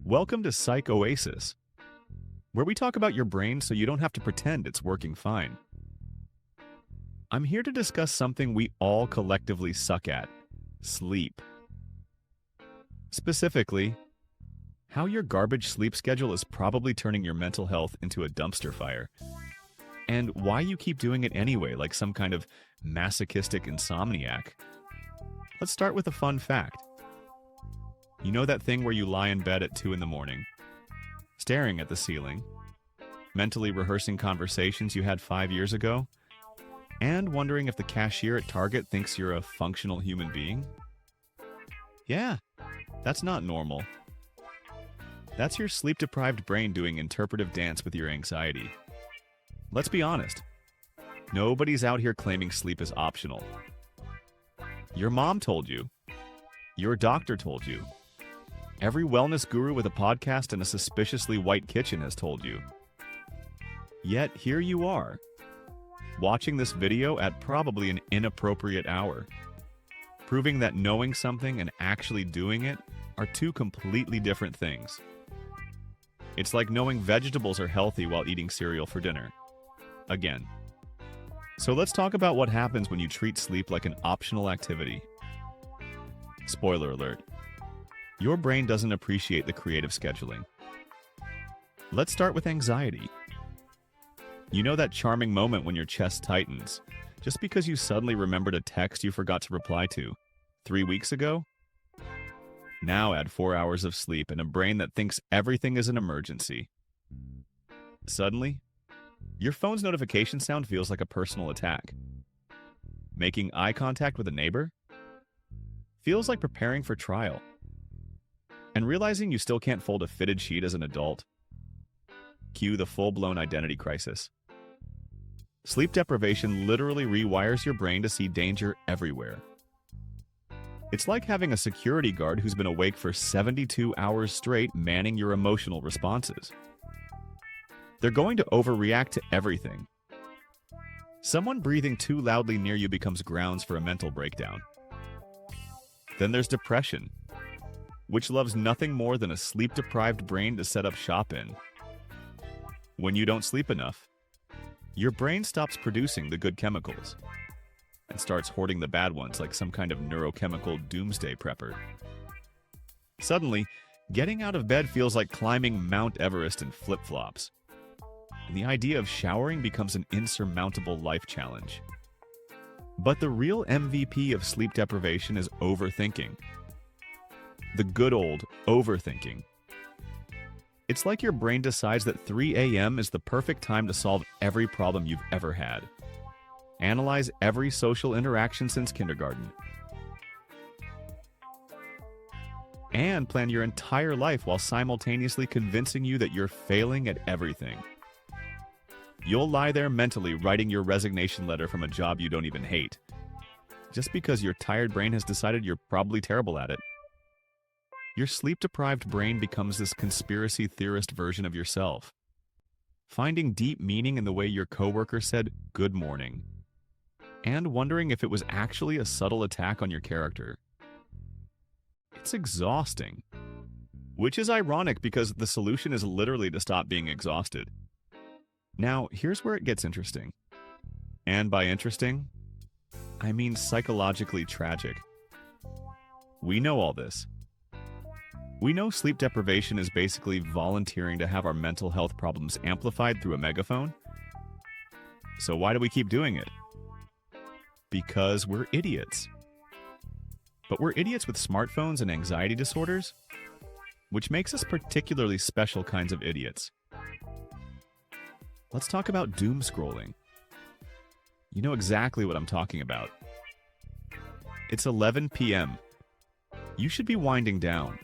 Welcome to Psych Oasis, where we talk about your brain so you don't have to pretend it's working fine. I'm here to discuss something we all collectively suck at: sleep. Specifically, how your garbage sleep schedule is probably turning your mental health into a dumpster fire, and why you keep doing it anyway like some kind of masochistic insomniac. Let's start with a fun fact. You know that thing where you lie in bed at 2 in the morning, staring at the ceiling, mentally rehearsing conversations you had 5 years ago, and wondering if the cashier at Target thinks you're a functional human being? Yeah, that's not normal. That's your sleep-deprived brain doing interpretive dance with your anxiety. Let's be honest. Nobody's out here claiming sleep is optional. Your mom told you. Your doctor told you. Every wellness guru with a podcast and a suspiciously white kitchen has told you. Yet here you are, watching this video at probably an inappropriate hour, proving that knowing something and actually doing it are two completely different things. It's like knowing vegetables are healthy while eating cereal for dinner. Again. So let's talk about what happens when you treat sleep like an optional activity. Spoiler alert. Your brain doesn't appreciate the creative scheduling. Let's start with anxiety. You know that charming moment when your chest tightens, just because you suddenly remembered a text you forgot to reply to 3 weeks ago? Now add 4 hours of sleep and a brain that thinks everything is an emergency. Suddenly, your phone's notification sound feels like a personal attack. Making eye contact with a neighbor feels like preparing for trial. And realizing you still can't fold a fitted sheet as an adult. Cue the full-blown identity crisis. Sleep deprivation literally rewires your brain to see danger everywhere. It's like having a security guard who's been awake for 72 hours straight manning your emotional responses. They're going to overreact to everything. Someone breathing too loudly near you becomes grounds for a mental breakdown. Then there's depression, which loves nothing more than a sleep-deprived brain to set up shop in. When you don't sleep enough, your brain stops producing the good chemicals and starts hoarding the bad ones like some kind of neurochemical doomsday prepper. Suddenly, getting out of bed feels like climbing Mount Everest in flip-flops, and the idea of showering becomes an insurmountable life challenge. But the real MVP of sleep deprivation is overthinking. The good old overthinking. It's like your brain decides that 3 a.m. is the perfect time to solve every problem you've ever had. Analyze every social interaction since kindergarten. And plan your entire life while simultaneously convincing you that you're failing at everything. You'll lie there mentally writing your resignation letter from a job you don't even hate, just because your tired brain has decided you're probably terrible at it. Your sleep-deprived brain becomes this conspiracy theorist version of yourself, finding deep meaning in the way your coworker said "good morning," and wondering if it was actually a subtle attack on your character. It's exhausting, which is ironic because the solution is literally to stop being exhausted. Now, here's where it gets interesting. And by interesting, I mean psychologically tragic. We know all this. We know sleep deprivation is basically volunteering to have our mental health problems amplified through a megaphone. So why do we keep doing it? Because we're idiots. But we're idiots with smartphones and anxiety disorders, which makes us particularly special kinds of idiots. Let's talk about doom scrolling. You know exactly what I'm talking about. It's 11 p.m. You should be winding down.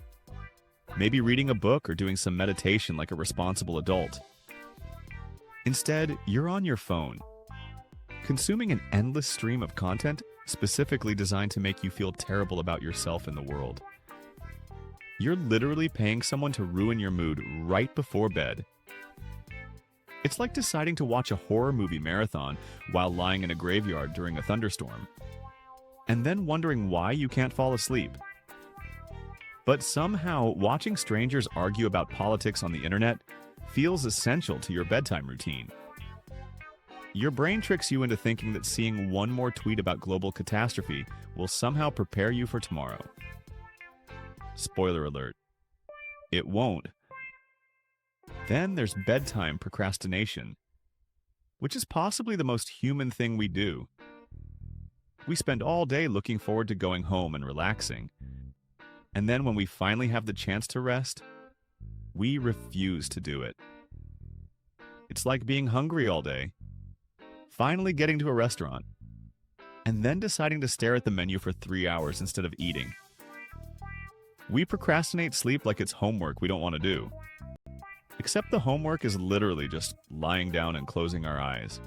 Maybe reading a book or doing some meditation like a responsible adult. Instead, you're on your phone, consuming an endless stream of content specifically designed to make you feel terrible about yourself and the world. You're literally paying someone to ruin your mood right before bed. It's like deciding to watch a horror movie marathon while lying in a graveyard during a thunderstorm, and then wondering why you can't fall asleep. But somehow, watching strangers argue about politics on the internet feels essential to your bedtime routine. Your brain tricks you into thinking that seeing one more tweet about global catastrophe will somehow prepare you for tomorrow. Spoiler alert. It won't. Then there's bedtime procrastination, which is possibly the most human thing we do. We spend all day looking forward to going home and relaxing. And then when we finally have the chance to rest, we refuse to do it. It's like being hungry all day, finally getting to a restaurant, and then deciding to stare at the menu for 3 hours instead of eating. We procrastinate sleep like it's homework we don't want to do. Except the homework is literally just lying down and closing our eyes.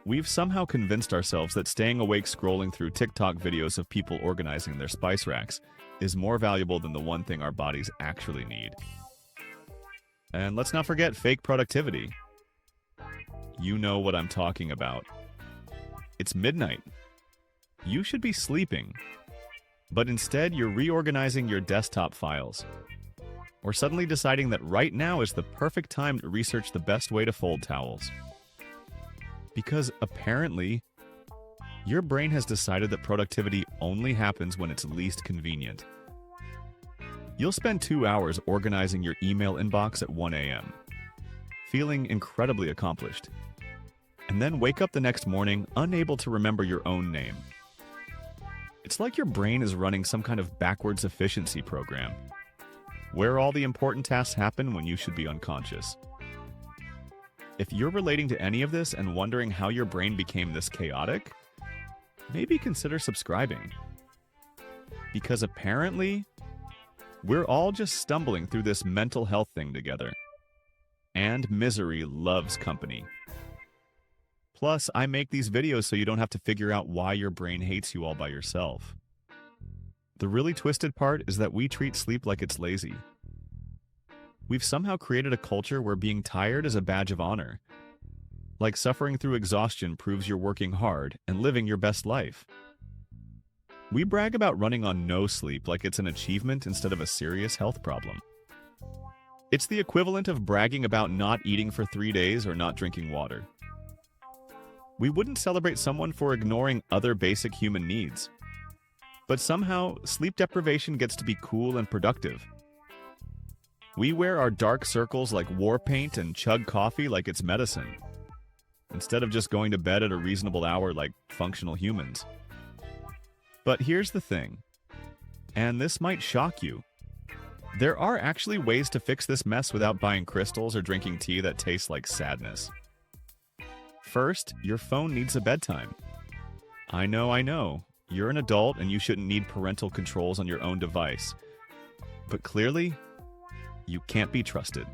We've somehow convinced ourselves that staying awake scrolling through TikTok videos of people organizing their spice racks is more valuable than the one thing our bodies actually need. And let's not forget fake productivity. You know what I'm talking about. It's midnight. You should be sleeping. But instead, you're reorganizing your desktop files. Or suddenly deciding that right now is the perfect time to research the best way to fold towels. Because apparently, your brain has decided that productivity only happens when it's least convenient. You'll spend 2 hours organizing your email inbox at 1 a.m., feeling incredibly accomplished, and then wake up the next morning unable to remember your own name. It's like your brain is running some kind of backwards efficiency program, where all the important tasks happen when you should be unconscious. If you're relating to any of this and wondering how your brain became this chaotic, maybe consider subscribing. Because apparently, we're all just stumbling through this mental health thing together. And misery loves company. Plus, I make these videos so you don't have to figure out why your brain hates you all by yourself. The really twisted part is that we treat sleep like it's lazy. We've somehow created a culture where being tired is a badge of honor. Like suffering through exhaustion proves you're working hard and living your best life. We brag about running on no sleep like it's an achievement instead of a serious health problem. It's the equivalent of bragging about not eating for 3 days or not drinking water. We wouldn't celebrate someone for ignoring other basic human needs. But somehow, sleep deprivation gets to be cool and productive. We wear our dark circles like war paint and chug coffee like it's medicine, instead of just going to bed at a reasonable hour like functional humans. But here's the thing, and this might shock you. There are actually ways to fix this mess without buying crystals or drinking tea that tastes like sadness. First, your phone needs a bedtime. I know. You're an adult and you shouldn't need parental controls on your own device. But clearly, you can't be trusted.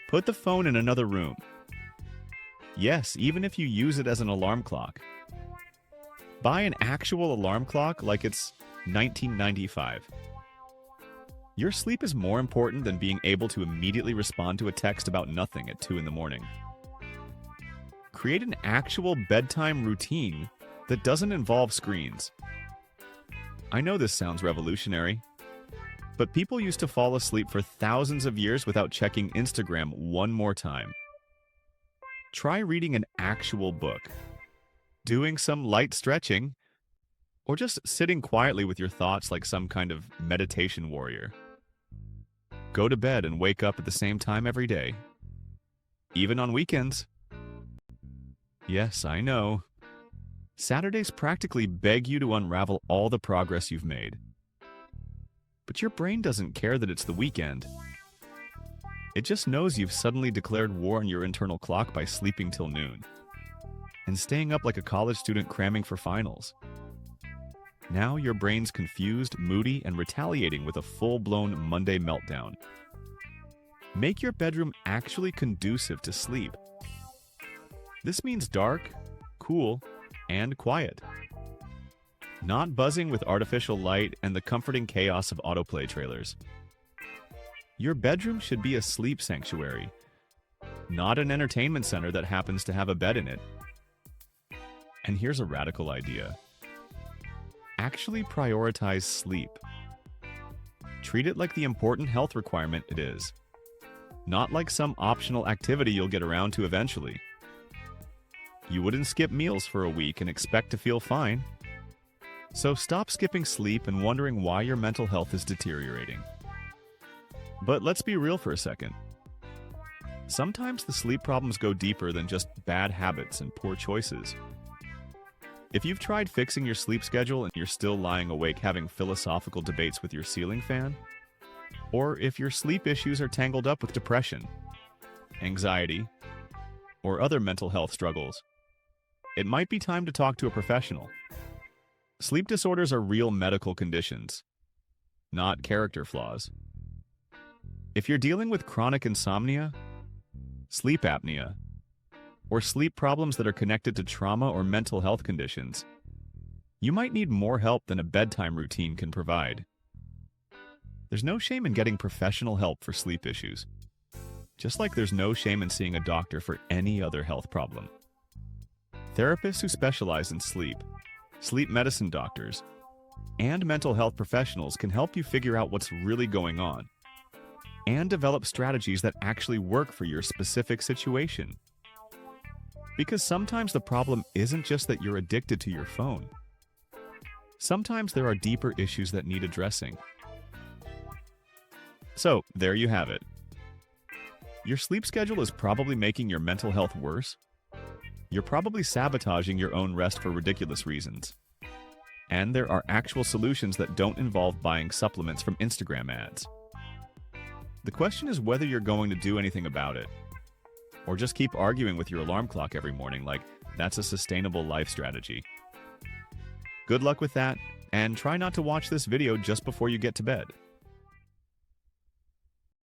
Put the phone in another room. Yes, even if you use it as an alarm clock. Buy an actual alarm clock like it's 1995. Your sleep is more important than being able to immediately respond to a text about nothing at 2 in the morning. Create an actual bedtime routine that doesn't involve screens. I know this sounds revolutionary, but people used to fall asleep for thousands of years without checking Instagram one more time. Try reading an actual book, doing some light stretching, or just sitting quietly with your thoughts like some kind of meditation warrior. Go to bed and wake up at the same time every day, even on weekends. Yes, I know. Saturdays practically beg you to unravel all the progress you've made. But your brain doesn't care that it's the weekend. It just knows you've suddenly declared war on your internal clock by sleeping till noon and staying up like a college student cramming for finals. Now your brain's confused, moody, and retaliating with a full-blown Monday meltdown. Make your bedroom actually conducive to sleep. This means dark, cool, and quiet. Not buzzing with artificial light and the comforting chaos of autoplay trailers. Your bedroom should be a sleep sanctuary, not an entertainment center that happens to have a bed in it. And here's a radical idea. Actually prioritize sleep. Treat it like the important health requirement it is, not like some optional activity you'll get around to eventually. You wouldn't skip meals for a week and expect to feel fine. So stop skipping sleep and wondering why your mental health is deteriorating. But let's be real for a second. Sometimes the sleep problems go deeper than just bad habits and poor choices. If you've tried fixing your sleep schedule and you're still lying awake having philosophical debates with your ceiling fan, or if your sleep issues are tangled up with depression, anxiety, or other mental health struggles, it might be time to talk to a professional. Sleep disorders are real medical conditions, not character flaws. If you're dealing with chronic insomnia, sleep apnea, or sleep problems that are connected to trauma or mental health conditions, you might need more help than a bedtime routine can provide. There's no shame in getting professional help for sleep issues, just like there's no shame in seeing a doctor for any other health problem. Therapists who specialize in sleep medicine doctors, and mental health professionals can help you figure out what's really going on and develop strategies that actually work for your specific situation. Because sometimes the problem isn't just that you're addicted to your phone. Sometimes there are deeper issues that need addressing. So, there you have it. Your sleep schedule is probably making your mental health worse. You're probably sabotaging your own rest for ridiculous reasons. And there are actual solutions that don't involve buying supplements from Instagram ads. The question is whether you're going to do anything about it, or just keep arguing with your alarm clock every morning like that's a sustainable life strategy. Good luck with that, and try not to watch this video just before you get to bed.